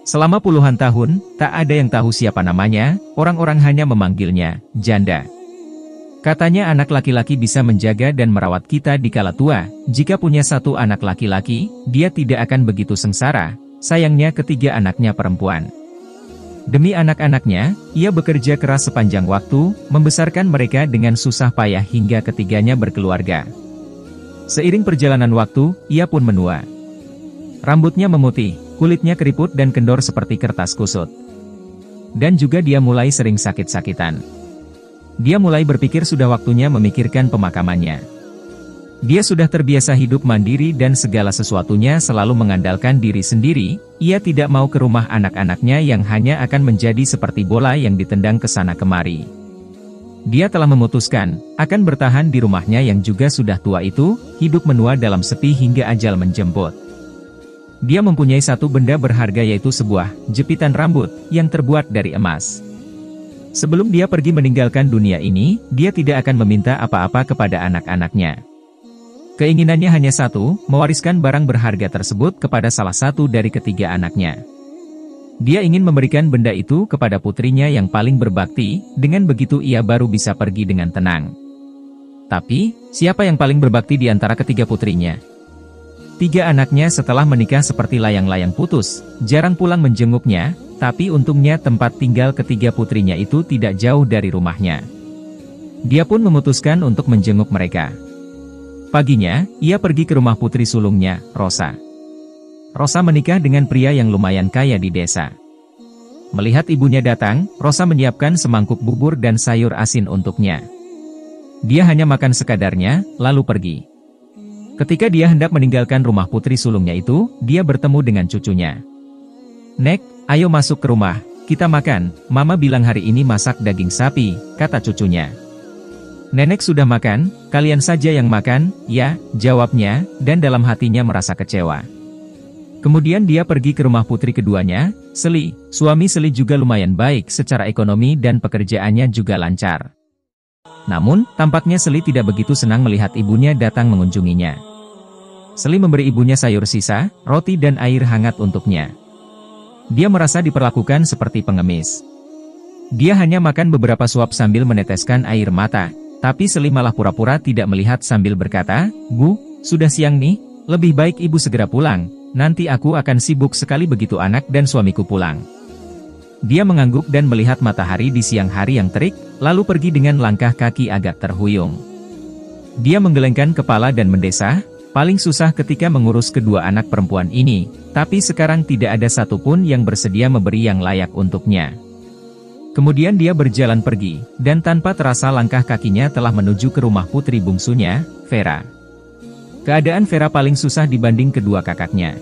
Selama puluhan tahun, tak ada yang tahu siapa namanya, orang-orang hanya memanggilnya janda. Katanya anak laki-laki bisa menjaga dan merawat kita di kala tua. Jika punya satu anak laki-laki, dia tidak akan begitu sengsara. Sayangnya ketiga anaknya perempuan. Demi anak-anaknya, ia bekerja keras sepanjang waktu, membesarkan mereka dengan susah payah hingga ketiganya berkeluarga. Seiring perjalanan waktu, ia pun menua. Rambutnya memutih, kulitnya keriput dan kendor seperti kertas kusut. Dan juga dia mulai sering sakit-sakitan. Dia mulai berpikir sudah waktunya memikirkan pemakamannya. Dia sudah terbiasa hidup mandiri dan segala sesuatunya selalu mengandalkan diri sendiri. Ia tidak mau ke rumah anak-anaknya yang hanya akan menjadi seperti bola yang ditendang ke sana kemari. Dia telah memutuskan, akan bertahan di rumahnya yang juga sudah tua itu, hidup menua dalam sepi hingga ajal menjemput. Dia mempunyai satu benda berharga yaitu sebuah jepitan rambut, yang terbuat dari emas. Sebelum dia pergi meninggalkan dunia ini, dia tidak akan meminta apa-apa kepada anak-anaknya. Keinginannya hanya satu, mewariskan barang berharga tersebut kepada salah satu dari ketiga anaknya. Dia ingin memberikan benda itu kepada putrinya yang paling berbakti, dengan begitu ia baru bisa pergi dengan tenang. Tapi, siapa yang paling berbakti di antara ketiga putrinya? Tiga anaknya setelah menikah seperti layang-layang putus, jarang pulang menjenguknya, tapi untungnya tempat tinggal ketiga putrinya itu tidak jauh dari rumahnya. Dia pun memutuskan untuk menjenguk mereka. Paginya, ia pergi ke rumah putri sulungnya, Rosa. Rosa menikah dengan pria yang lumayan kaya di desa. Melihat ibunya datang, Rosa menyiapkan semangkuk bubur dan sayur asin untuknya. Dia hanya makan sekadarnya, lalu pergi. Ketika dia hendak meninggalkan rumah putri sulungnya itu, dia bertemu dengan cucunya. "Nek, ayo masuk ke rumah, kita makan, Mama bilang hari ini masak daging sapi," kata cucunya. "Nenek sudah makan, kalian saja yang makan," "Ya," jawabnya, dan dalam hatinya merasa kecewa. Kemudian dia pergi ke rumah putri keduanya, Seli. Suami Seli juga lumayan baik secara ekonomi dan pekerjaannya juga lancar. Namun, tampaknya Seli tidak begitu senang melihat ibunya datang mengunjunginya. Seli memberi ibunya sayur sisa, roti dan air hangat untuknya. Dia merasa diperlakukan seperti pengemis. Dia hanya makan beberapa suap sambil meneteskan air mata, tapi Seli malah pura-pura tidak melihat sambil berkata, "Bu, sudah siang nih, lebih baik ibu segera pulang, nanti aku akan sibuk sekali begitu anak dan suamiku pulang." Dia mengangguk dan melihat matahari di siang hari yang terik, lalu pergi dengan langkah kaki agak terhuyung. Dia menggelengkan kepala dan mendesah, paling susah ketika mengurus kedua anak perempuan ini, tapi sekarang tidak ada satupun yang bersedia memberi yang layak untuknya. Kemudian dia berjalan pergi, dan tanpa terasa langkah kakinya telah menuju ke rumah putri bungsunya, Vera. Keadaan Vera paling susah dibanding kedua kakaknya.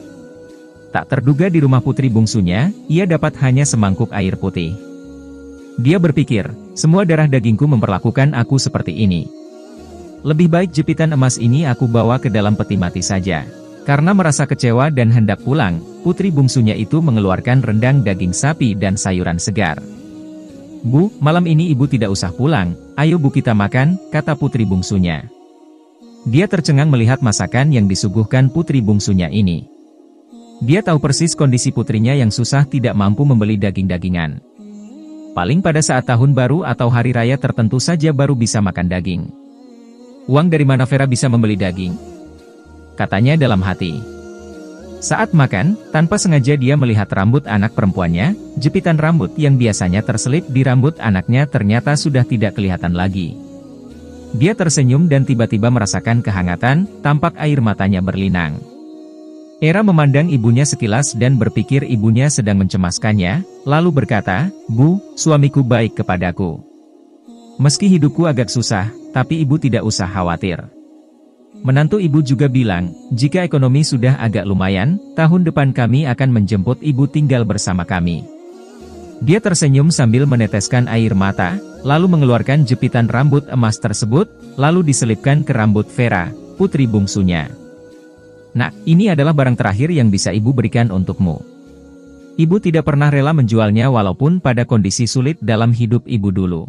Tak terduga di rumah putri bungsunya, ia dapat hanya semangkuk air putih. Dia berpikir, semua darah dagingku memperlakukan aku seperti ini. Lebih baik jepitan emas ini aku bawa ke dalam peti mati saja. Karena merasa kecewa dan hendak pulang, putri bungsunya itu mengeluarkan rendang daging sapi dan sayuran segar. "Bu, malam ini ibu tidak usah pulang, ayo Bu kita makan," kata putri bungsunya. Dia tercengang melihat masakan yang disuguhkan putri bungsunya ini. Dia tahu persis kondisi putrinya yang susah tidak mampu membeli daging-dagingan. Paling pada saat tahun baru atau hari raya tertentu saja baru bisa makan daging. "Uang dari mana Vera bisa membeli daging?" katanya dalam hati. Saat makan, tanpa sengaja dia melihat rambut anak perempuannya, jepitan rambut yang biasanya terselip di rambut anaknya ternyata sudah tidak kelihatan lagi. Dia tersenyum dan tiba-tiba merasakan kehangatan, tampak air matanya berlinang. Era memandang ibunya sekilas dan berpikir ibunya sedang mencemaskannya, lalu berkata, "Bu, suamiku baik kepadaku. Meski hidupku agak susah, tapi ibu tidak usah khawatir." Menantu ibu juga bilang, "Jika ekonomi sudah agak lumayan, tahun depan kami akan menjemput ibu tinggal bersama kami." Dia tersenyum sambil meneteskan air mata, lalu mengeluarkan jepitan rambut emas tersebut, lalu diselipkan ke rambut Vera, putri bungsunya. "Nak, ini adalah barang terakhir yang bisa ibu berikan untukmu. Ibu tidak pernah rela menjualnya walaupun pada kondisi sulit dalam hidup ibu dulu.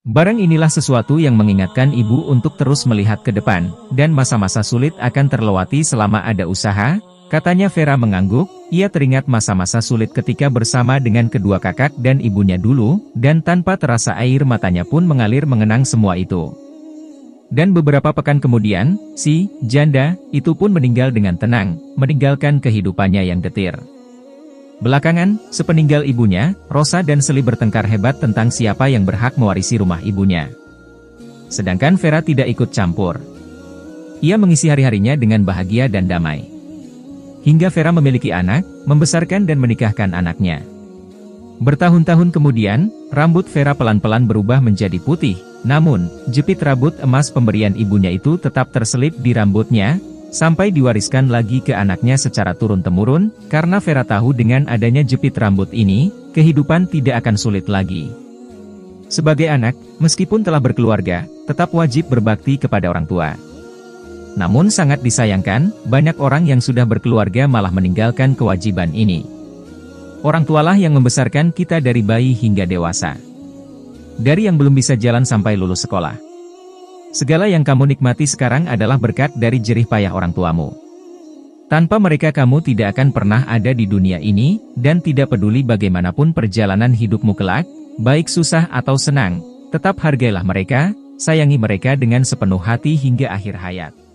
Barang inilah sesuatu yang mengingatkan ibu untuk terus melihat ke depan, dan masa-masa sulit akan terlewati selama ada usaha," katanya Vera mengangguk, Ia teringat masa-masa sulit ketika bersama dengan kedua kakak dan ibunya dulu, dan tanpa terasa air matanya pun mengalir mengenang semua itu. Dan beberapa pekan kemudian, si janda itu pun meninggal dengan tenang, meninggalkan kehidupannya yang getir. Belakangan, sepeninggal ibunya, Rosa dan Sally bertengkar hebat tentang siapa yang berhak mewarisi rumah ibunya. Sedangkan Vera tidak ikut campur. Ia mengisi hari-harinya dengan bahagia dan damai. Hingga Vera memiliki anak, membesarkan dan menikahkan anaknya. Bertahun-tahun kemudian, rambut Vera pelan-pelan berubah menjadi putih, namun, jepit rambut emas pemberian ibunya itu tetap terselip di rambutnya, sampai diwariskan lagi ke anaknya secara turun-temurun, karena Vera tahu dengan adanya jepit rambut ini, kehidupan tidak akan sulit lagi. Sebagai anak, meskipun telah berkeluarga, tetap wajib berbakti kepada orang tua. Namun sangat disayangkan, banyak orang yang sudah berkeluarga malah meninggalkan kewajiban ini. Orang tualah yang membesarkan kita dari bayi hingga dewasa. Dari yang belum bisa jalan sampai lulus sekolah. Segala yang kamu nikmati sekarang adalah berkat dari jerih payah orang tuamu. Tanpa mereka kamu tidak akan pernah ada di dunia ini, dan tidak peduli bagaimanapun perjalanan hidupmu kelak, baik susah atau senang, tetap hargailah mereka, sayangi mereka dengan sepenuh hati hingga akhir hayat.